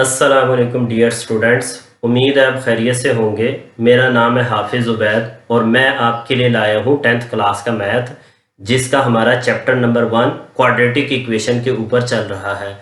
अस्सलामुअलैकुम dear students, उम्मीद है आप खैरियत से होंगे। मेरा नाम है हाफिज़ उबैद और मैं आपके लिए लाया हूँ 10th क्लास का मैथ, जिसका हमारा चैप्टर नंबर 1 क्वाड्रेटिक इक्वेशन के ऊपर चल रहा है।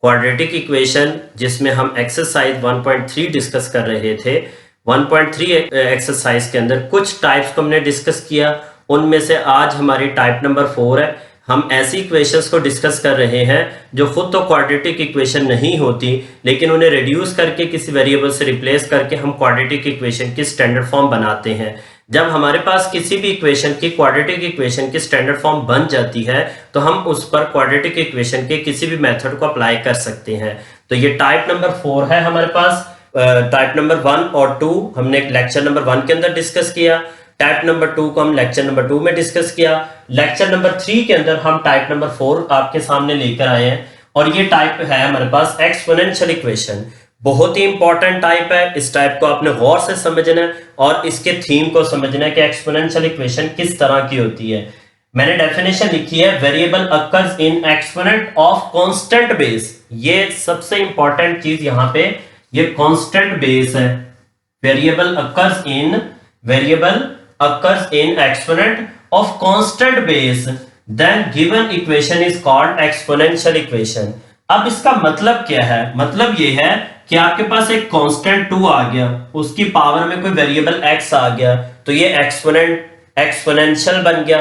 क्वाड्रेटिक इक्वेशन जिसमें हम एक्सरसाइज 1.3 डिस्कस कर रहे थे। 1.3 एक्सरसाइज के अंदर कुछ टाइप्स को हमने डिस्कस किया, उनमें से आज हमारी टाइप नंबर 4 है। हम ऐसी इक्वेशंस को डिस्कस कर रहे हैं जो खुद तो क्वाड्रेटिक इक्वेशन नहीं होती, लेकिन उन्हें रिड्यूस करके किसी वेरिएबल से रिप्लेस करके हम क्वाड्रेटिक इक्वेशन की स्टैंडर्ड फॉर्म बनाते हैं। जब हमारे पास किसी भी इक्वेशन की क्वाड्रेटिक इक्वेशन की स्टैंडर्ड फॉर्म बन जाती है तो हम उस पर क्वाड्रेटिक इक्वेशन के किसी भी मेथड को अप्लाई कर सकते हैं। तो ये टाइप नंबर 4 है हमारे पास। टाइप नंबर 1 और 2 हमने लेक्चर नंबर 1 के अंदर डिस्कस किया। टाइप नंबर 2 को हम लेक्चर नंबर 2 में डिस्कस किया। लेक्चर नंबर 3 के अंदर हम टाइप नंबर 4 आपके सामने लेकर आए हैं और ये टाइप है हमारे पास एक्सपोनेंशियल इक्वेशन। बहुत ही इंपॉर्टेंट टाइप है। इस टाइप को आपने गौर से समझना है और इसके थीम को समझना है कि एक्सपोनेंशियल इक्वेशन किस तरह की होती है। मैंने डेफिनेशन लिखी है, variable occurs in exponent of constant base. ये सबसे इंपॉर्टेंट चीज यहाँ पे, ये कांस्टेंट बेस है। Variable occurs in exponent of constant base, then given equation is called exponential equation। अब इसका मतलब क्या है? मतलब ये है कि आपके पास एक कांस्टेंट 2 आ गया, उसकी पावर में कोई वेरिएबल x आ गया, तो ये एक्सपोनेंशियल बन गया।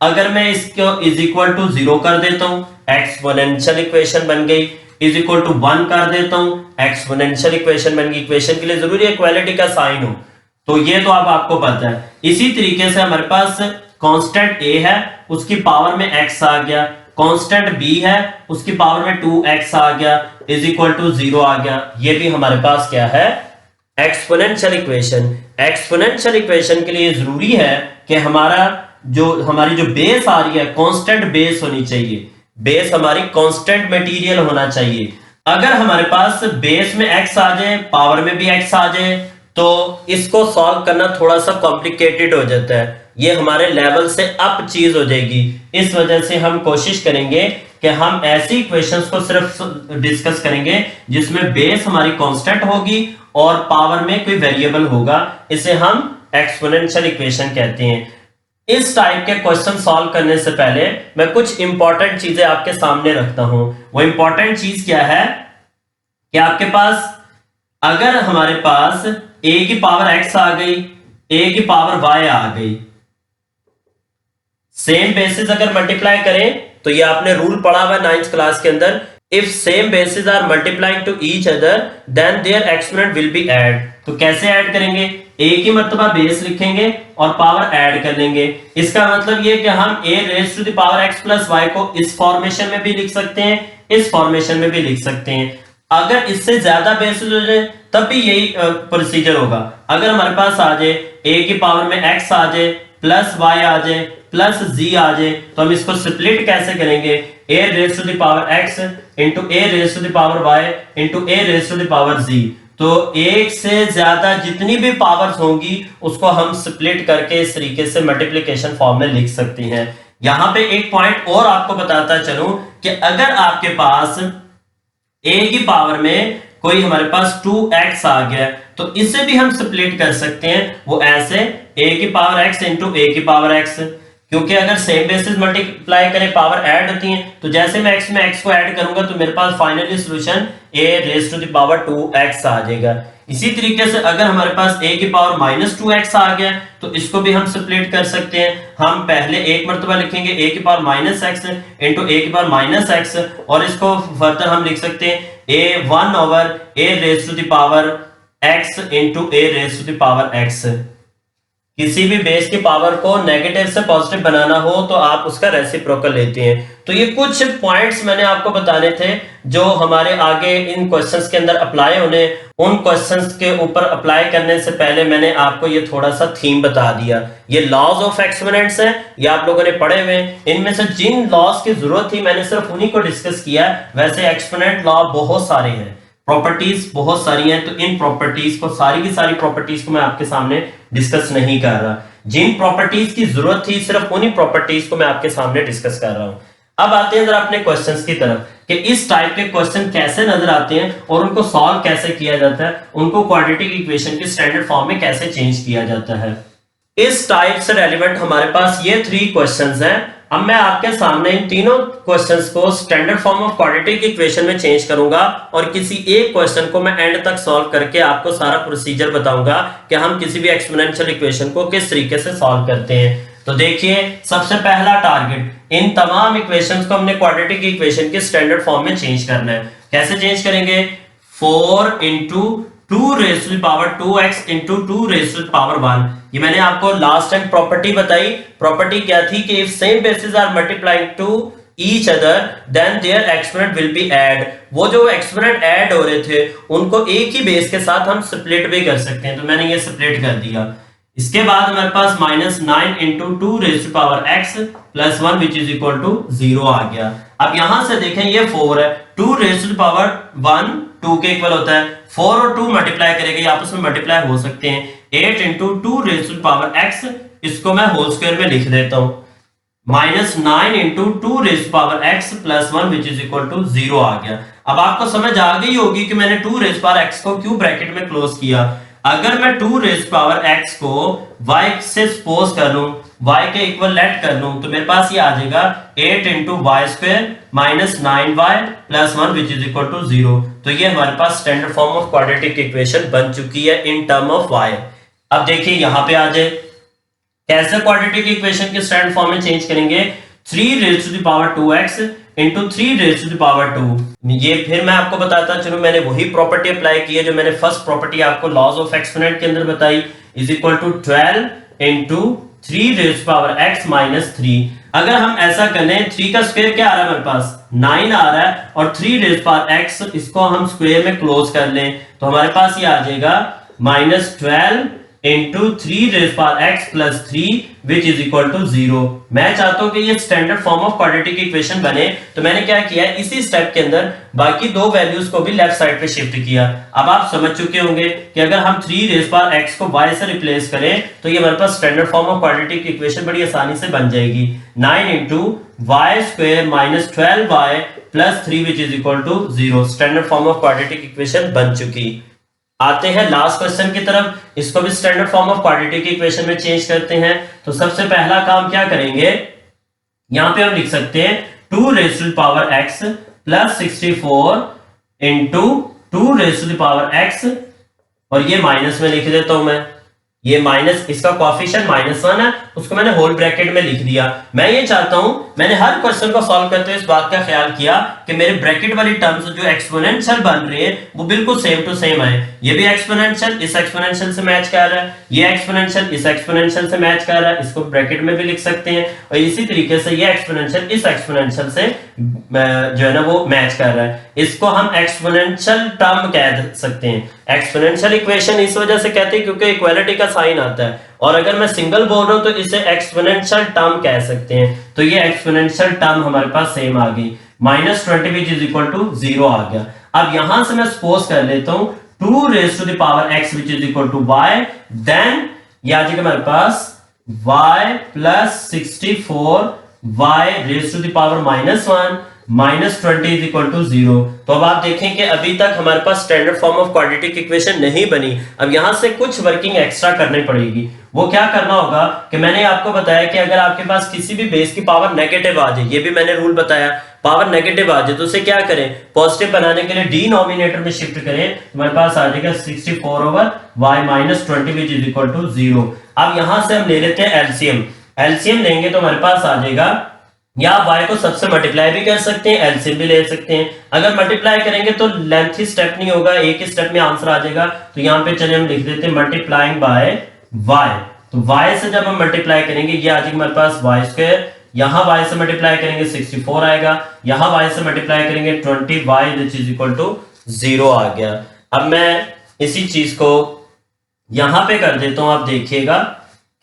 अगर मैं इसको इज इक्वल टू 0 कर देता हूं, एक्सपोनेंशियल इक्वेशन बन गई। इज इक्वल टू 1 कर देता हूं, एक्सपोनेंशियल इक्वेशन बन गई। इक्वेशन के लिए जरूरी है इक्वालिटी का साइन हो, तो ये तो अब आपको पता है। इसी तरीके से हमारे पास कांस्टेंट a है, उसकी पावर में x आ गया। कांस्टेंट b है, उसकी पावर में 2x आ गया, इज इक्वल टू 0 आ गया। ये भी हमारे पास क्या है? Exponential equation. एक्सपोनेंशियल इक्वेशन के लिए जरूरी है कि हमारी जो बेस आ रही है कांस्टेंट बेस होनी चाहिए। बेस हमारी कांस्टेंट मटेरियल होना चाहिए। अगर हमारे पास बेस में x आ जाए, पावर में भी x आ जाए, तो इसको सॉल्व करना थोड़ा सा कॉम्प्लिकेटेड हो जाता है। ये हमारे लेवल से अप चीज हो जाएगी। इस वजह से हम कोशिश करेंगे कि हम ऐसी इक्वेशंस को सिर्फ डिस्कस करेंगे जिसमें बेस हमारी कांस्टेंट होगी और पावर में कोई वेरिएबल होगा। इसे हम एक्सपोनेंशियल इक्वेशन कहते हैं। इस टाइप के क्वेश्चन सॉल्व करने से पहले मैं कुछ इंपॉर्टेंट चीजें आपके सामने रखता हूं। वो इंपॉर्टेंट चीज क्या है कि आपके पास अगर हमारे पास a की पावर x आ गई, a की पावर y आ गई, सेम बेसिस अगर मल्टीप्लाई करें तो ये आपने रूल पढ़ा हुआ है 9th क्लास के अंदर। If same bases are multiplying to each other then their exponent will be add. तो कैसे ऐड करेंगे? a की मर्तबा बेस लिखेंगे और पावर ऐड कर लेंगे। इसका मतलब ये कि हम a raise to the power x plus y को इस फॉर्मेशन में भी लिख सकते हैं, इस फॉर्मेशन में भी लिख सकते हैं। अगर इससे ज्यादा बेसिस हो जाए तब भी यही प्रोसीजर होगा। अगर हमारे पास आ जाए a की पावर में x आ जाए, प्लस y आ जाए, प्लस z आ जाए, तो हम इसको स्प्लिट कैसे करेंगे? a raise to the power x into a raise to the power y into a raise to the power z। तो एक से ज्यादा जितनी भी पावर्स होंगी उसको हम स्प्लिट करके इस तरीके से मल्टीप्लिकेशन फॉर्म में लिख सकते हैं। यहां पे एक पॉइंट और आपको बताता चलूं कि अगर आपके पास a की पावर में कोई हमारे पास 2x आ गया तो इसे भी हम स्प्लिट कर सकते हैं। वो ऐसे a की पावर x इंटू a की पावर x, क्योंकि अगर सेम बेसिस मल्टीप्लाई करें पावर ऐड होती है, तो जैसे मैं x में x को ऐड करूंगा तो मेरे पास finally solution a raise to the power 2x आ जाएगा। इसी तरीके से अगर हमारे पास a की पावर माइनस 2x आ गया तो इसको भी हम स्प्लिट कर सकते हैं। हम पहले एक मर्तबा लिखेंगे a की पावर माइनस x इंटू a की पावर माइनस x, और इसको फर्दर हम लिख सकते हैं a 1 over a raise to the power x into a raise to the power x। किसी भी बेस की पावर को नेगेटिव से पॉजिटिव बनाना हो तो आप उसका रेसिप्रोकल लेते हैं। तो ये कुछ पॉइंट्स मैंने आपको बताने थे जो हमारे आगे इन क्वेश्चंस के अंदर अप्लाई होने। उन क्वेश्चंस के ऊपर अप्लाई करने से पहले मैंने आपको ये थोड़ा सा थीम बता दिया। ये लॉज ऑफ एक्सपोनेंट्स हैं, ये आप लोगों ने पढ़े हुए। इनमें से जिन लॉज की जरूरत थी मैंने सिर्फ उन्हीं को डिस्कस किया। वैसे एक्सपोनेंट लॉ बहुत सारे हैं, प्रॉपर्टीज बहुत सारी हैं, तो इन प्रॉपर्टीज को, सारी की सारी प्रॉपर्टीज को मैं आपके सामने डिस्कस नहीं कर रहा। जिन प्रॉपर्टीज की जरूरत थी सिर्फ उन्हीं प्रॉपर्टीज को मैं आपके सामने डिस्कस कर रहा हूं। अब आते हैं जरा अपने क्वेश्चंस की तरफ। कि इस टाइप के क्वेश्चन कैसे नजर आते हैं और उनको सॉल्व कैसे किया जाता है, उनको क्वाड्रेटिक इक्वेशन के स्टैंडर्ड फॉर्म में कैसे चेंज किया जाता है। इस टाइप से रेलिवेंट हमारे पास ये 3 क्वेश्चंस हैं। अब मैं आपके सामने इन तीनों क्वेश्चंस को standard form of quadratic equation में चेंज करूंगा और किसी एक क्वेश्चन को मैं एंड तक सॉल्व करके आपको सारा प्रोसीजर बताऊंगा कि हम किसी भी एक्सपोनेंशियल इक्वेशन को किस तरीके से सॉल्व करते हैं। तो देखिए, सबसे पहला टारगेट, इन तमाम इक्वेशंस को हमने क्वाड्रेटिक इक्वेशन के स्टैंडर्ड फॉर्म में चेंज करना है। कैसे चेंज करेंगे? 4 into 2 raise to the power 2x into 2 raise to the power 1। ये मैंने आपको लास्ट टाइम प्रॉपर्टी बताई। प्रॉपर्टी क्या थी कि if same bases are multiplying to each other then their exponent will be add. वो जो एक्सपोनेंट ऐड हो रहे थे उनको एक ही बेस के साथ हम स्प्लिट भी कर सकते हैं, तो मैंने ये स्प्लिट कर दिया। इसके बाद हमारे पास -9 into 2 raise to power x plus 1 which is equal to 0 आ गया। अब यहां से देखें ये 4 है, 2 रेज़ टू पावर 1 2 के इक्वल होता है, 4 और 2 मल्टीप्लाई करेंगे, आपस में मल्टीप्लाई हो सकते हैं। 8 into 2 raise to power x, इसको मैं होल स्क्वायर में लिख देता हूं, -9 into 2 raise to power x plus 1 which is equal to 0 आ गया। अब आपको समझ आ गई होगी कि मैंने 2 रेज़ पावर x को क्यों ब्रैकेट में क्लोज किया। अगर मैं 2 रेज़ पावर x को y से सपोज कर लूं, y के इक्वल लेट कर लूं, तो मेरे पास ये आ जाएगा 8 into y square minus 9y plus 1 which is equal to 0। तो ये हमारे पास standard form of quadratic equation बन चुकी है इन टर्म ऑफ y। अब देखिए यहां पे आ जाए, कैसे क्वाड्रेटिक इक्वेशन के स्टैंडर्ड फॉर्म में चेंज करेंगे? 3 raise to the power 2x into 3 raise to the power 2। ये फिर मैं आपको बताता चलूं, मैंने वही प्रॉपर्टी अप्लाई की है जो मैंने फर्स्ट प्रॉपर्टी आपको लॉज ऑफ एक्सपोनेंट के अंदर बताई, is equal to 12 into 3 raise to power x minus 3। अगर हम ऐसा करें, 3 का स्क्वायर क्या आ रहा है हमारे पास? 9 आ रहा है, और 3 रेज़ टू पावर x इसको हम स्क्वायर में क्लोज कर लें तो हमारे पास ये आ जाएगा -12 into 3 raise to power x plus 3 which is equal to 0। मैं चाहता हूं कि ये standard form of quadratic equation बने, तो मैंने क्या किया, इसी स्टेप के अंदर बाकी 2 वैल्यूज को भी लेफ्ट साइड पे शिफ्ट किया। अब आप समझ चुके होंगे कि अगर हम 3 रेज़ टू पावर x को y से रिप्लेस करें तो ये हमारे पास standard form of quadratic equation बड़ी आसानी से बन जाएगी। 9 into y square minus 12y plus 3 which is equal to 0। Standard form of quadratic equation बन चुकी। आते हैं लास्ट क्वेश्चन की तरफ, इसको भी standard form of quadratic equation में चेंज करते हैं। तो सबसे पहला काम क्या करेंगे, यहां पे हम लिख सकते हैं 2 raise to the power x plus 64 into 2 raise to the power x, और ये माइनस में लिख देता हूं मैं, ये माइनस, इसका कोएफिशिएंट -1 है, उसको मैंने होल ब्रैकेट में लिख दिया। मैं ये चाहता हूं, मैंने हर क्वेश्चन को सॉल्व करते हुए इस बात का ख्याल किया कि मेरे ब्रैकेट वाली टर्म्स जो एक्सपोनेंशियल बन रही है वो बिल्कुल सेम टू सेम आए। ये भी एक्सपोनेंशियल इस एक्सपोनेंशियल से मैच कर रहा है, ये एक्सपोनेंशियल इस एक्सपोनेंशियल से मैच कर रहा है, इसको ब्रैकेट में भी लिख सकते हैं, और इसी तरीके से ये एक्सपोनेंशियल इस एक्सपोनेंशियल से जो है ना वो मैच कर रहा है। इसको हम एक्सपोनेंशियल टर्म कह सकते हैं। एक्सपोनेंशियल इक्वेशन इस वजह से कहते हैं क्योंकि इक्वालिटी का साइन आता है, और अगर मैं सिंगल बोल रहा हूं तो इसे एक्सपोनेंशियल टर्म कह सकते हैं। तो ये एक्सपोनेंशियल टर्म हमारे पास सेम आ गई, -20 विच इज इक्वल टू 0 आ गया। अब यहां से मैं सपोज कर लेता हूं 2 raise to the power x which is equal to y, then ये आ जाएगा हमारे पास y plus 64 y raise to the power -1 -20 is equal to 0। तो अब आप देखें कि अभी तक हमारे पास standard form of quadratic equation नहीं बनी। अब यहां से कुछ वर्किंग एक्स्ट्रा करनी पड़ेगी। वो क्या करना होगा कि मैंने आपको बताया कि अगर आपके पास किसी भी बेस की पावर नेगेटिव आ जाए, ये भी मैंने रूल बताया, पावर नेगेटिव आ जाए तो उसे क्या करें, पॉजिटिव बनाने के लिए डिनोमिनेटर में शिफ्ट करें, हमारे पास आ जाएगा 64 over y minus 20 which is equal to 0। अब यहां से हम ले लेते हैं एलसीएम। एलसीएम लेंगे तो हमारे पास आ जाएगा, या y को सबसे मल्टीप्लाई भी कर सकते हैं, एलसीएम भी ले सकते हैं। अगर मल्टीप्लाई करेंगे तो लेंथी स्टेप नहीं होगा, एक ही स्टेप में आंसर आ जाएगा। तो यहाँ पे चलिए हम लिख देते हैं मल्टीप्लाइंग बाय y। तो y से जब हम मल्टीप्लाई करेंगे ये आ जाएगा हमारे पास y स्क्वायर, यहां y से मल्टीप्लाई करेंगे 64 आएगा, यहां y से मल्टीप्लाई करेंगे 20y which is equal to 0 आ गया। अब मैं इसी चीज को यहां पे कर देता हूं, आप देखिएगा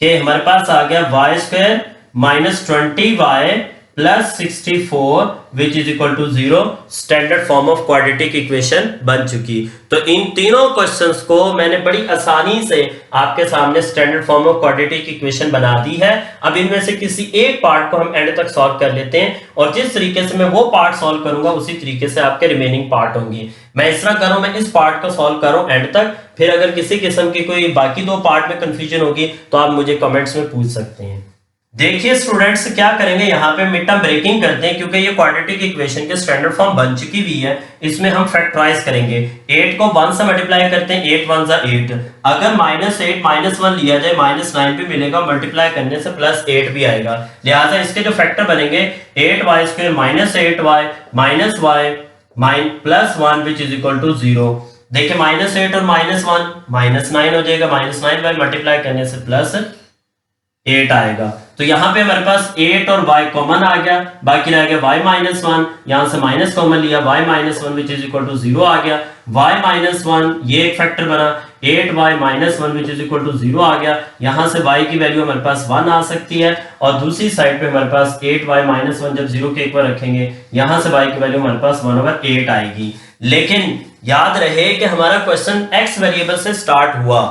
कि हमारे पास आ गया y square minus 20y plus 64 which is equal to 0 standard form of quadratic equation बन चुकी। तो इन तीनों क्वेश्चंस को मैंने बड़ी आसानी से आपके सामने standard form of quadratic equation बना दी है। अब इनमें से किसी एक पार्ट को हम एंड तक सॉल्व कर लेते हैं और जिस तरीके से मैं वो पार्ट सॉल्व करूंगा उसी तरीके से आपके रिमेनिंग पार्ट होंगे। मैं इस तरह करूं, मैं इस पार्ट को सॉल्व करूं एंड तक, फिर अगर किसी किस्म की कोई बाकी दो पार्ट में कंफ्यूजन होगी तो आप मुझे कमेंट्स में पूछ सकते हैं। देखिए स्टूडेंट्स क्या करेंगे, यहाँ पे मिड टर्म ब्रेकिंग करते हैं क्योंकि ये क्वाड्रेटिक इक्वेशन के स्टैंडर्ड फॉर्म बन चुकी हुई है। इसमें हम फैक्टराइज करेंगे। 8 को 1 से मल्टीप्लाई करते हैं, 8 1 8। अगर -8 -1 लिया जाए -9 भी मिलेगा, मल्टीप्लाई करने से +8 भी आएगा। लिहाजा इसके जो फैक्टर बनेंगे 8y² -8y -y +1 which is equal to 0। देखिए -8 और -1 -9 हो जाएगा, -9y मल्टीप्लाई करने से +8 आएगा। तो यहाँ पे हमारे पास 8 और y कॉमन आ गया, बाकी रह गया y -1, यहां से माइनस कॉमन लिया, y -1 which is equal to 0 आ गया। y -1 ये एक फैक्टर बना, 8y -1 which is equal to 0 आ गया। यहां से y की वैल्यू हमारे पास 1 आ सकती है और दूसरी साइड पे हमारे पास 8y -1 जब 0 के इक्वल रखेंगे, यहां से y की वैल्यू हमारे पास 1/8 आएगी। लेकिन याद रहे कि हमारा क्वेश्चन x वेरिएबल से स्टार्ट हुआ,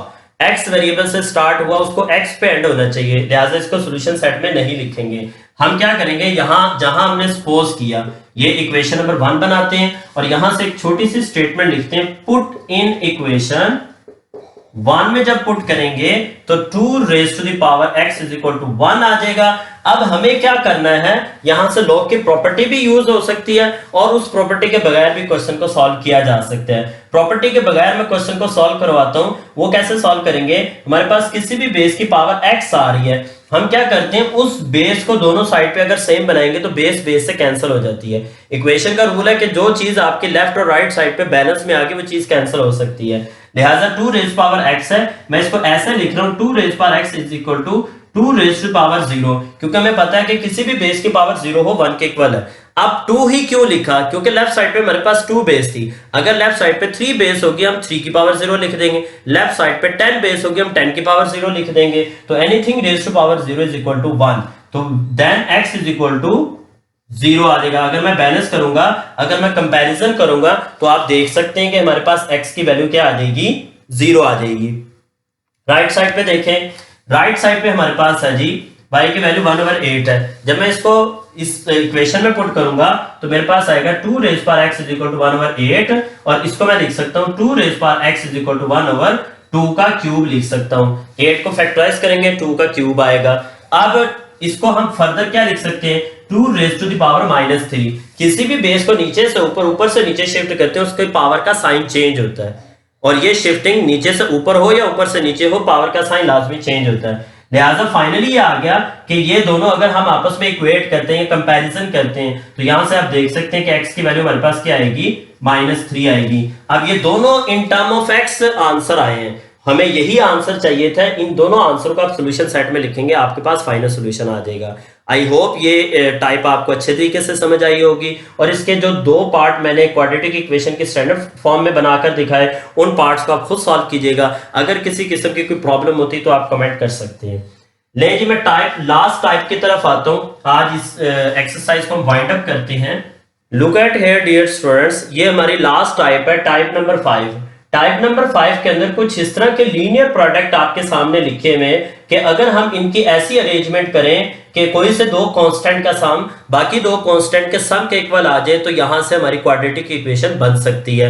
x वेरिएबल से स्टार्ट हुआ, उसको x पे एंड होना चाहिए, लिहाजा इसको सॉल्यूशन सेट में नहीं लिखेंगे। हम क्या करेंगे, यहां जहां हमने सपोज किया ये इक्वेशन नंबर 1 बनाते हैं और यहां से एक छोटी सी स्टेटमेंट लिखते हैं, पुट इन इक्वेशन 1 में जब पुट करेंगे तो 2 raise to the power x is equal to 1 आ जाएगा। अब हमें क्या करना है, यहां से लॉग की प्रॉपर्टी भी यूज हो सकती है और उस प्रॉपर्टी के बगैर भी क्वेश्चन को सॉल्व किया जा सकता है। प्रॉपर्टी के बगैर मैं क्वेश्चन को सॉल्व करवाता हूं, वो कैसे सॉल्व करेंगे। हमारे पास किसी भी बेस की पावर x आ रही है, हम क्या करते हैं उस बेस को दोनों साइड पे अगर सेम बनाएंगे तो बेस बेस से कैंसिल हो जाती है। इक्वेशन का रूल है कि जो चीज आपके लेफ्ट और राइट साइड पे बैलेंस में आ गई वो चीज कैंसिल हो सकती है। लिहाजा 2 रेज़ पावर x है, मैं इसको ऐसे लिख रहा हूं 2 raise power x is equal to 2 raise to power 0, क्योंकि हमें पता है कि किसी भी बेस की पावर 0 हो 1 के इक्वल है। अब 2 ही क्यों लिखा, क्योंकि लेफ्ट साइड पे हमारे पास 2 बेस थी। अगर लेफ्ट साइड पे 3 बेस होगी हम 3 की पावर 0 लिख देंगे, लेफ्ट साइड पे 10 बेस होगी हम 10 की पावर 0 लिख देंगे। तो anything raise to power 0 is equal to 1, तो then x is equal to 0 आ जाएगा। अगर मैं बैलेंस करूंगा, अगर मैं कंपैरिजन करूंगा तो आप देख सकते हैं कि हमारे पास x की वैल्यू क्या आ जाएगी, 0 आ जाएगी। राइट साइड पे देखें, राइट साइड पे हमारे पास है जी y की वैल्यू 1/8 है। जब मैं इसको इस इक्वेशन में पुट करूंगा तो मेरे पास आएगा 2 raise power x is equal to 1/8 और इसको मैं लिख सकता हूं 2 raise power x is equal to 1/2 का क्यूब लिख सकता हूं। 8 को फैक्टराइज करेंगे 2 का क्यूब आएगा। अब इसको हम फर्दर क्या लिख सकते हैं, 2 रेज़ टू द पावर -3। किसी भी बेस को नीचे से ऊपर, ऊपर से नीचे शिफ्ट करते हैं उसके पावर का साइन चेंज होता है और ये शिफ्टिंग नीचे से ऊपर हो या ऊपर से नीचे हो, पावर का साइन लाजमी चेंज होता है। लिहाजा फाइनली ये आ गया कि ये दोनों अगर हम आपस में इक्वेट करते हैं, कंपैरिजन करते हैं, तो यहां से आप देख सकते हैं कि x की वैल्यू हमारे पास क्या आएगी, -3 आएगी। अब ये दोनों इन टर्म ऑफ x आंसर आए हैं, हमें यही आंसर चाहिए था। इन दोनों आंसर को आप सॉल्यूशन सेट में लिखेंगे, आपके पास फाइनल सॉल्यूशन आ जाएगा। आई होप ये टाइप आपको अच्छे तरीके से समझ आई होगी और इसके जो 2 पार्ट मैंने क्वाड्रेटिक इक्वेशन के स्टैंडर्ड फॉर्म में बनाकर दिखाए, उन पार्ट्स को आप खुद सॉल्व कीजिएगा। अगर किसी किस्म की कोई प्रॉब्लम होती तो आप कमेंट कर सकते हैं। ले जी मैं लास्ट टाइप की तरफ आता हूँ। आज इस एक्सरसाइज को हम वाइंड अप करते हैं। Look at here dear students, ये हमारी लास्ट टाइप है, टाइप नंबर 5। टाइप नंबर 5 के अंदर कुछ इस तरह के लीनियर प्रोडक्ट आपके सामने लिखे हुए कि अगर हम इनकी ऐसी अरेंजमेंट करें कि कोई से 2 कांस्टेंट का सम बाकी 2 कांस्टेंट के सम के इक्वल आ जाए तो यहां से हमारी क्वाड्रेटिक इक्वेशन बन सकती है।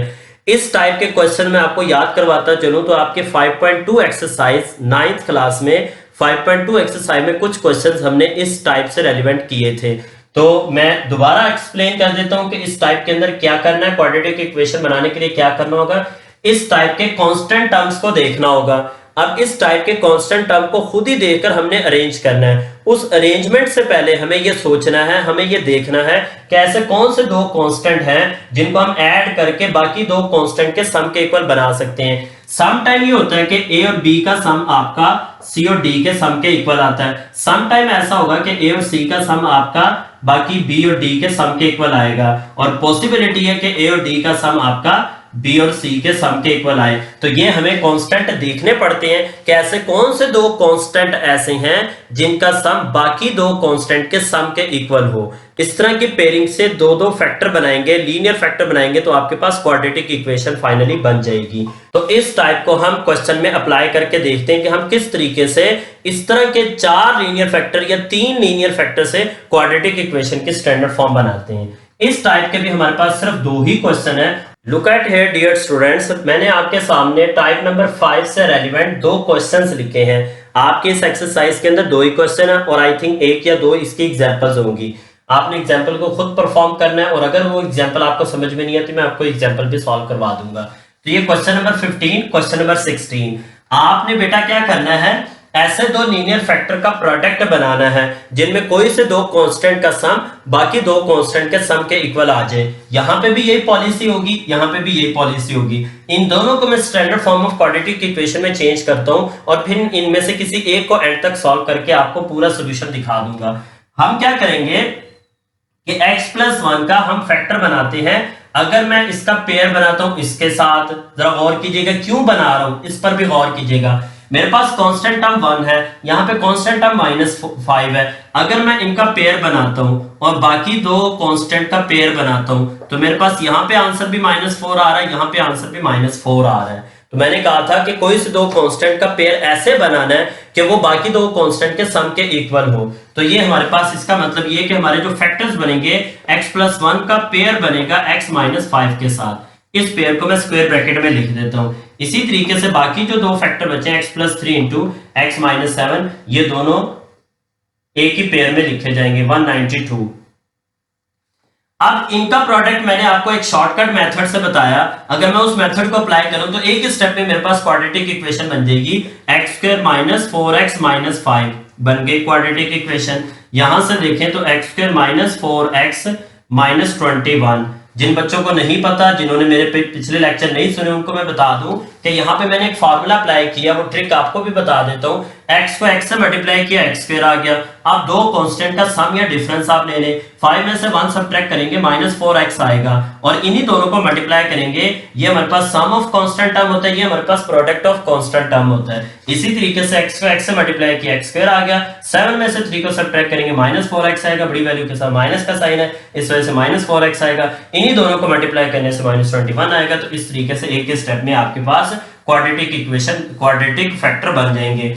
इस टाइप के क्वेश्चन में आपको याद करवाता चलूं तो आपके 5.2 एक्सरसाइज 9th क्लास में 5.2 एक्सरसाइज में कुछ क्वेश्चंस हमने इस टाइप से रेलिवेंट किए थे। तो मैं दोबारा एक्सप्लेन कर देता हूं कि इस टाइप के अंदर क्या करना है, क्वाड्रेटिक इक्वेशन बनाने के लिए क्या करना होगा। इस टाइप के कांस्टेंट टर्म्स को देखना होगा। अब इस टाइप के कांस्टेंट टर्म को खुद ही देखकर हमने अरेंज करना है। उस अरेंजमेंट से पहले हमें यह सोचना है, हमें यह देखना है कि ऐसे कौन से 2 कांस्टेंट हैं जिनको हम ऐड करके बाकी 2 कांस्टेंट के सम के इक्वल बना सकते हैं। सम टाइम ये होता है कि a और b का सम आपका c और d के सम के इक्वल आता है। सम टाइम ऐसा होगा कि a और c का सम आपका बाकी b और d के सम के इक्वल आएगा और पॉसिबिलिटी है कि a और d का सम आपका बी और सी के सम के इक्वल आए। तो ये हमें कांस्टेंट देखने पड़ते हैं कि ऐसे कौन से दो कांस्टेंट ऐसे हैं जिनका सम बाकी दो कांस्टेंट के सम के इक्वल हो। इस तरह की पेयरिंग से दो दो फैक्टर बनाएंगे, लीनियर फैक्टर बनाएंगे, तो आपके पास क्वाड्रेटिक इक्वेशन फाइनली बन जाएगी। तो इस टाइप को हम क्वेश्चन में अप्लाई करके देखते हैं कि हम किस तरीके से इस तरह के 4 लीनियर फैक्टर या 3 लीनियर फैक्टर से क्वाड्रेटिक इक्वेशन की स्टैंडर्ड फॉर्म बनाते हैं। इस टाइप के भी हमारे पास सिर्फ 2 ही क्वेश्चन है। Look at here dear students, मैंने आपके सामने टाइप नंबर 5 से रेलिवेंट 2 क्वेश्चंस लिखे हैं। आपके इस एक्सरसाइज के अंदर 2 ही क्वेश्चन है और आई थिंक 1 या 2 इसकी एग्जांपल्स होंगी। आपने एग्जांपल को खुद परफॉर्म करना है और अगर वो एग्जांपल आपको समझ में नहीं आती मैं आपको एग्जांपल भी सॉल्व करवा दूंगा। तो ये क्वेश्चन नंबर 15, क्वेश्चन नंबर 16। आपने बेटा क्या करना है, ऐसे 2 लीनियर फैक्टर का प्रोडक्ट बनाना है जिनमें कोई से 2 कांस्टेंट का सम बाकी 2 कांस्टेंट के सम के इक्वल आ जाए। यहां पे भी यही पॉलिसी होगी, यहां पे भी यही पॉलिसी होगी। इन दोनों को मैं standard form of quadratic equation में चेंज करता हूं और फिर इनमें से किसी एक को एंड तक सॉल्व करके आपको पूरा सोल्यूशन दिखा दूंगा। हम क्या करेंगे कि x+1 का हम फैक्टर बनाते हैं। अगर मैं इसका पेयर बनाता हूं इसके साथ, जरा गौर कीजिएगा क्यों बना रहा हूं, इस पर भी गौर कीजिएगा। मेरे पास कांस्टेंट टर्म 1 है, यहां पे कांस्टेंट टर्म -5 है। अगर मैं इनका पेयर बनाता हूं और बाकी 2 कांस्टेंट का पेयर बनाता हूं तो मेरे पास यहां पे आंसर भी -4 आ रहा है, यहां पे आंसर भी -4 आ रहा है। तो मैंने कहा था कि कोई से 2 कांस्टेंट का पेयर ऐसे बनाना है कि वो बाकी 2 कांस्टेंट के सम के इक्वल हो। तो ये हमारे पास इसका मतलब ये कि हमारे जो फैक्टर्स बनेंगे x+1 का पेयर बनेगा x-5 के साथ। इस पेयर को मैं स्क्वायर ब्रैकेट में लिख देता हूं। इसी तरीके से बाकी जो 2 फैक्टर बचे हैं x+3 इंटू x-7, ये दोनों एक ही पेयर में लिखे जाएंगे 192। अब इनका प्रोडक्ट मैंने आपको एक शॉर्टकट मेथड से बताया। अगर मैं उस मेथड को अप्लाई करूं तो एक स्टेप में मेरे पास क्वाड्रेटिक इक्वेशन बन जाएगी x² - 4x - 5 बन गई क्वाड्रेटिक इक्वेशन। यहां से देखें तो x² - 4x - 21। जिन बच्चों को नहीं पता, जिन्होंने मेरे पिछले लेक्चर नहीं सुने, उनको मैं बता दूं कि यहाँ पे मैंने एक फार्मूला अप्लाई किया, वो ट्रिक आपको भी बता देता हूँ। x को x से मल्टीप्लाई किया, x² आ गया। अब 2 कांस्टेंट का सम या डिफरेंस आप ले लें, 5 में से 1 सब्ट्रैक्ट करेंगे -4x आएगा और इन्हीं दोनों को मल्टीप्लाई करेंगे। ये हमारे पास सम ऑफ कांस्टेंट टर्म होता है, ये हमारे पास प्रोडक्ट ऑफ कांस्टेंट टर्म होता है। इसी तरीके से x को x से मल्टीप्लाई किया, x² आ गया। 7 में से 3 को सब्ट्रैक्ट करेंगे, -4x आएगा, बड़ी वैल्यू के साथ माइनस का साइन है, इस वजह से -4x आएगा। इन्हीं दोनों को मल्टीप्लाई करने से -21 आएगा। तो इस तरीके से एक स्टेप में आपके पास क्वाड्रेटिक इक्वेशन, क्वाड्रेटिक फैक्टर बन जाएंगे।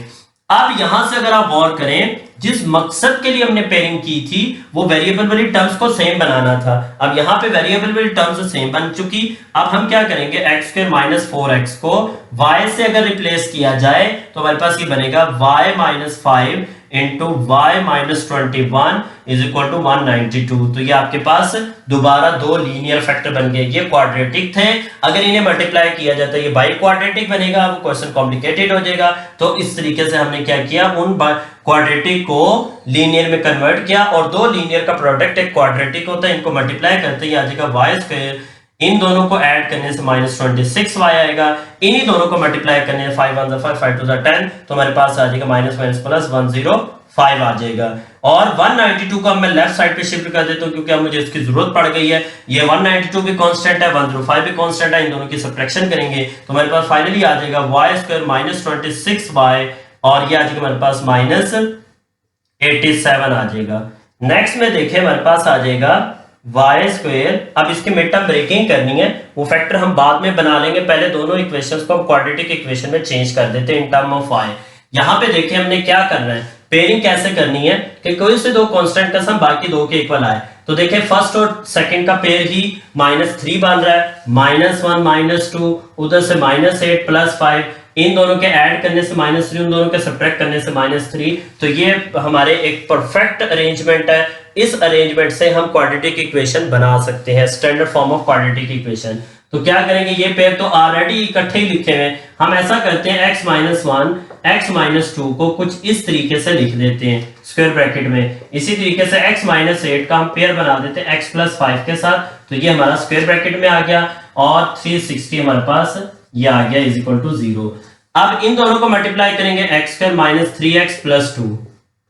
अब यहां से अगर आप गौर करें, जिस मकसद के लिए हमने पेयरिंग की थी वो वेरिएबल वाली टर्म्स को सेम बनाना था। अब यहां पे वेरिएबल वाली टर्म्स सेम बन चुकी। अब हम क्या करेंगे, x² - 4x को y से अगर रिप्लेस किया जाए तो हमारे पास ये बनेगा y-5 into y-21 is equal to 192। तो ये आपके पास दोबारा 2 लीनियर फैक्टर बन गए। ये क्वाड्रेटिक थे, अगर इन्हें मल्टीप्लाई किया जाता है ये बाई क्वाड्रेटिक बनेगा, वो क्वेश्चन कॉम्प्लिकेटेड हो जाएगा। तो इस तरीके से हमने क्या किया, उन क्वाड्रेटिक को लीनियर में कन्वर्ट किया और 2 लीनियर का प्रोडक्ट एक क्वाड्रेटिक होता है। इनको मल्टीप्लाई करते ही आ जाएगा y², इन दोनों को ऐड करने से -26y आएगा। इन्हीं दोनों को मल्टीप्लाई करने से 5 1 5 5 2 10, तो हमारे पास आ जाएगा -105 आ जाएगा। और 192 को मैं लेफ्ट साइड पे शिफ्ट कर देता हूं क्योंकि अब मुझे इसकी जरूरत पड़ गई है। ये 192 भी कांस्टेंट है, 105 भी कांस्टेंट है, इन दोनों की सब्ट्रैक्शन करेंगे तो हमारे पास फाइनली आ जाएगा y² - 26y और ये आ जाएगा हमारे पास -87 आ जाएगा। नेक्स्ट में देखें हमारे पास आ जाएगा y²। अब इसकी मिड टर्म ब्रेकिंग करनी है, वो फैक्टर हम बाद में बना लेंगे, पहले दोनों इक्वेशंस को हम क्वाड्रेटिक इक्वेशन में चेंज कर देते हैं इन टर्म ऑफ y। यहां पे देखें हमने क्या करना है, पेयरिंग कैसे करनी है कि कोई से 2 कांस्टेंट का सम बाकी 2 के इक्वल आए। तो देखें फर्स्ट और सेकंड का पेयर ही -3 बन रहा है, -1 -2, उधर से -8 +5, इन दोनों के ऐड करने से -3, उन दोनों के सब्ट्रैक्ट करने से -3। तो ये हमारे एक परफेक्ट अरेंजमेंट है। इस अरेंजमेंट से हम क्वाड्रेटिक इक्वेशन बना सकते हैं, standard form of quadratic equation. तो क्या करेंगे, ये पेयर तो ऑलरेडी इकट्ठे ही लिखे हुए, हम ऐसा करते हैं x-1 x-2 को कुछ इस तरीके से लिख देते हैं स्क्वायर ब्रैकेट में। इसी तरीके से x-8 का हम पेयर बना देते हैं x+5 के साथ। तो ये हमारा स्क्वायर ब्रैकेट में आ गया और 360 हमारे पास ये आ गया इज इक्वल टू 0। अब इन दोनों को मल्टीप्लाई करेंगे x² - 3x + 2।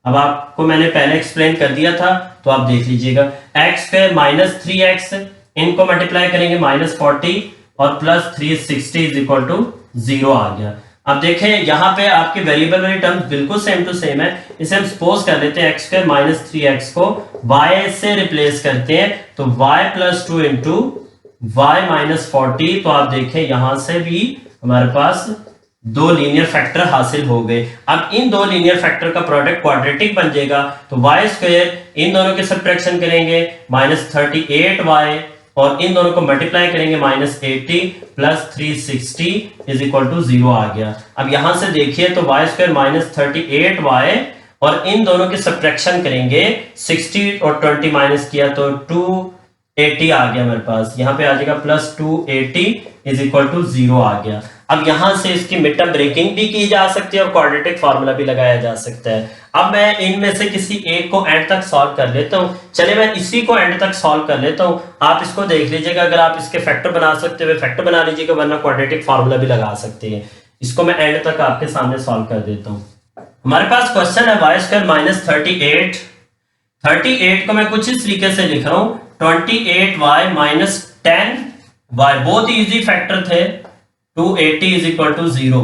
अब आपको मैंने पहले एक्सप्लेन कर दिया था तो आप देख लीजिएगा, x² - 3x, इनको मल्टीप्लाई करेंगे -40 और प्लस 360 इज इक्वल टू 0 आ गया। अब देखें यहाँ पे आपके वेरिएबल वाली टर्म बिल्कुल सेम टू सेम है। इसे हम सपोज कर लेते हैं x स्क्वायर माइनस 3x को y से रिप्लेस करते हैं तो y plus 2 into y minus 40। तो आप देखें यहां से भी हमारे पास दो लीनियर फैक्टर हासिल हो गए। अब इन दो लीनियर फैक्टर का प्रोडक्ट क्वाड्रेटिक बन जाएगा तो y स्क्वायर इन दोनों के सब्ट्रैक्शन करेंगे माइनस 38y और इन दोनों को मल्टीप्लाई करेंगे minus 80 plus 360 is equal to 0 आ गया। अब यहां से देखिए तो y स्क्वायर माइनस 38y और इन दोनों के सब्ट्रैक्शन करेंगे 60 और 20 माइनस किया तो 280 आ गया मेरे पास। यहाँ पे आ जाएगा प्लस 280 इज इक्वल टू 0 आ गया। अब यहां से इसकी मिड टर्म ब्रेकिंग भी की जा सकती है और क्वाड्रेटिक फार्मूला भी लगाया जा सकता है। अब मैं इनमें से किसी एक को एंड तक सॉल्व कर लेता हूं। चलिए मैं इसी को एंड तक सॉल्व कर लेता हूं। आप इसको देख लीजिएगा, अगर आप इसके फैक्टर बना सकते हो फैक्टर बना लीजिएगा, वरना क्वाड्रेटिक फार्मूला भी लगा सकते हैं। इसको मैं एंड तक आपके सामने सॉल्व कर देता हूं। हमारे पास क्वेश्चन है y स्क्वायर माइनस 38 को मैं कुछ इस तरीके से लिख रहा हूं 28y माइनस 10y। बहुत ही इजी फैक्टर थे। 280 इज इक्वल टू 0।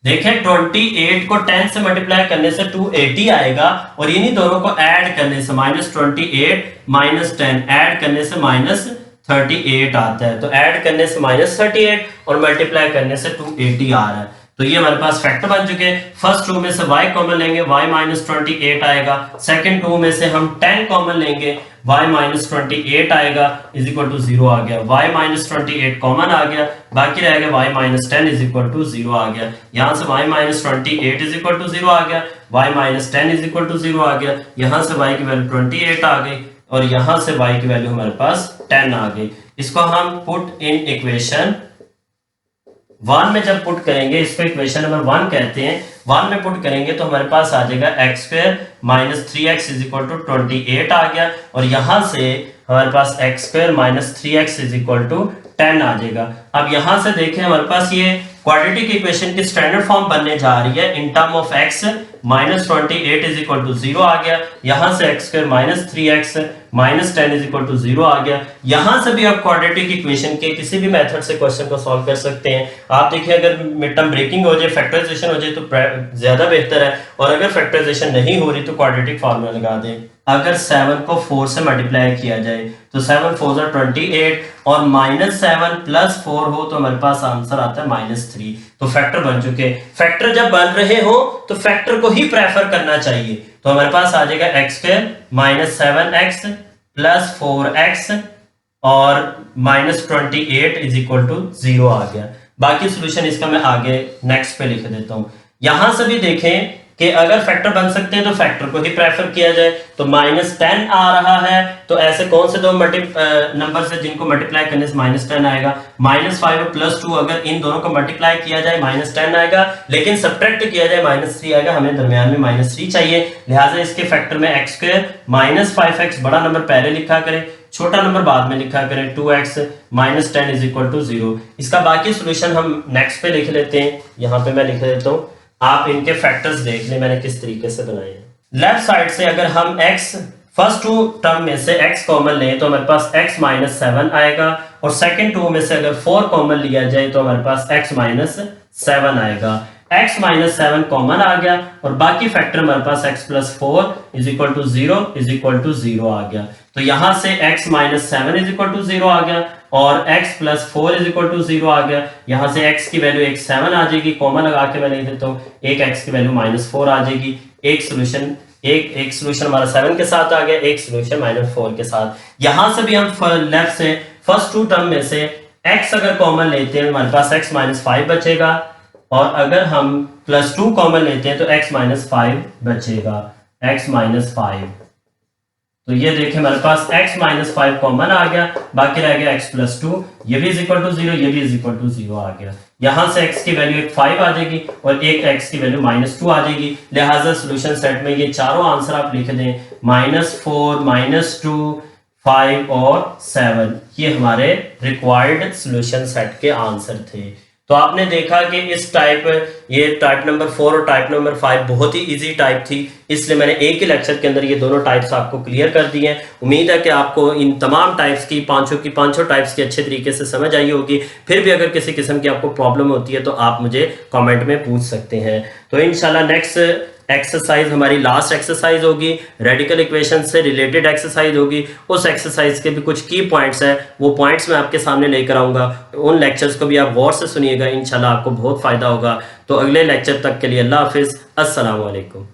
देखें 28 को 10 से मल्टीप्लाई करने से 280 आएगा और इन्हीं दोनों को ऐड करने से माइनस 28 माइनस 10 ऐड करने से माइनस 38 आता है। तो ऐड करने से माइनस 38 और मल्टीप्लाई करने से 280 आ रहा है। तो ये हमारे पास फैक्टर बन चुके हैं। फर्स्ट रो में से y कॉमन लेंगे, y माइनस 28 आएगा। सेकंड रो में से हम 10 कॉमन लेंगे, y माइनस 28 आएगा इज इक्वल टू 0 आ गया। y माइनस 28 कॉमन आ गया, बाकी रहेगा y minus 10 is equal to 0 आ गया। यहाँ से y minus 28 is equal to 0 आ गया, y minus 10 is equal to 0 आ गया। यहाँ से y की वैल्यू 28 आ गई और यहाँ से y की वैल्यू हमारे पास 10 आ गई। इसको हम पुट इन इक्वेशन 1 में जब पुट करेंगे, इसको इक्वेशन नंबर 1 कहते हैं। 1 में पुट करेंगे तो हमारे पास आ जाएगा x square minus 3x is equal to 28 आ गया और यहां से हमारे पास x square minus 3x is equal to 10 आ जाएगा। अब यहां से देखें हमारे पास ये क्वाड्रेटिक इक्वेशन की स्टैंडर्ड फॉर्म बनने जा रही है। In term of x minus 28 is equal to 0 आ गया। यहां से x square minus 3x minus 10 is equal to 0 आ गया। यहां से भी आप क्वाड्रेटिक इक्वेशन के किसी भी मेथड से क्वेश्चन को सॉल्व कर सकते हैं। आप देखिए अगर मिड टर्म ब्रेकिंग हो जाए, फैक्टराइजेशन हो जाए तो ज्यादा बेहतर है, और अगर फैक्टराइजेशन नहीं हो रही तो क्वाड्रेटिक फार्मूला लगा दें। अगर 7 को 4 से मल्टीप्लाई किया जाए तो 7 4 are 28 और माइनस 7 प्लस 4 हो तो हमारे पास आंसर आता है माइनस 3। तो फैक्टर बन चुके। फैक्टर जब बन रहे हो तो फैक्टर को ही प्रेफर करना चाहिए। तो हमारे पास आ जाएगा x square minus 7x plus 4x और माइनस 28 इज इक्वल टू 0 आ गया। बाकी सोल्यूशन इसका मैं आगे नेक्स्ट पे लिख देता हूं। यहां से भी देखें कि अगर फैक्टर बन सकते हैं तो फैक्टर को ही प्रेफर किया जाए। तो माइनस 10 आ रहा है तो ऐसे कौन से दो नंबर से जिनको मल्टीप्लाई करने से माइनस 10 आएगा। माइनस 5 और प्लस 2 अगर इन दोनों को मल्टीप्लाई किया जाए माइनस 10 आएगा, लेकिन सब्ट्रैक्ट किया जाए माइनस 3 आएगा। हमें दरमियान में माइनस 3 चाहिए, लिहाजा इसके फैक्टर में x स्क्वायर माइनस 5x बड़ा नंबर पहले लिखा करें, छोटा नंबर बाद में लिखा करें। 2x minus 10 is equal to 0। इसका बाकी सोल्यूशन हम नेक्स्ट पे लिख लेते हैं। यहाँ पे मैं लिख देता हूँ, आप इनके फैक्टर्स देख लें मैंने किस तरीके से बनाए हैं। लेफ्ट साइड से अगर हम x फर्स्ट टू टर्म में से x कॉमन लें तो हमारे पास x माइनस 7 आएगा और सेकंड टू में से अगर 4 कॉमन लिया जाए तो हमारे पास x माइनस 7 आएगा। x माइनस 7 कॉमन आ गया और बाकी फैक्टर हमारे पास x plus 4 is equal to 0 is equal to 0 आ गया। तो यहां से x minus 7 is equal to 0 आ गया और x plus 4 is equal to 0 आ गया। यहां से x की वैल्यू एक 7 आ जाएगी, कॉमन लगा के मैं लिख देता हूं, एक x की वैल्यू माइनस 4 आ जाएगी। एक सोल्यूशन हमारा 7 के साथ आ गया, एक सोल्यूशन माइनस 4 के साथ। यहां से भी हम लेफ्ट से फर्स्ट टू टर्म में से x अगर कॉमन लेते हैं हमारे पास x माइनस 5 बचेगा और अगर हम प्लस 2 कॉमन लेते हैं तो x माइनस 5 बचेगा, x माइनस 5। तो ये देखें हमारे पास x माइनस 5 कॉमन आ गया, बाकी रह गया x प्लस 2, ये भी इज इक्वल टू 0, ये भी इज इक्वल टू 0 आ गया। यहां से x की वैल्यू एक 5 आ जाएगी और एक x की वैल्यू माइनस 2 आ जाएगी। लिहाजा सोल्यूशन सेट में ये चारों आंसर आप लिख दें, माइनस 4 माइनस 2 5 और 7, ये हमारे रिक्वायर्ड सोल्यूशन सेट के आंसर थे। तो आपने देखा कि इस टाइप, ये टाइप नंबर 4 और टाइप नंबर 5 बहुत ही इजी टाइप थी, इसलिए मैंने एक ही लेक्चर के अंदर ये दोनों टाइप्स आपको क्लियर कर दिए हैं। उम्मीद है कि आपको इन तमाम टाइप्स की पांचों टाइप्स की अच्छे तरीके से समझ आई होगी। फिर भी अगर किसी किस्म की आपको प्रॉब्लम होती है तो आप मुझे कमेंट में पूछ सकते हैं। तो इंशाल्लाह नेक्स्ट एक्सरसाइज हमारी लास्ट एक्सरसाइज होगी, रेडिकल इक्वेशन से रिलेटेड एक्सरसाइज होगी। उस एक्सरसाइज के भी कुछ की पॉइंट्स हैं, वो पॉइंट्स मैं आपके सामने लेकर आऊंगा। उन लेक्चर्स को भी आप गौर से सुनिएगा, इंशाल्लाह आपको बहुत फायदा होगा। तो अगले लेक्चर तक के लिए अल्लाह हाफिज, अस्सलाम वालेकुम।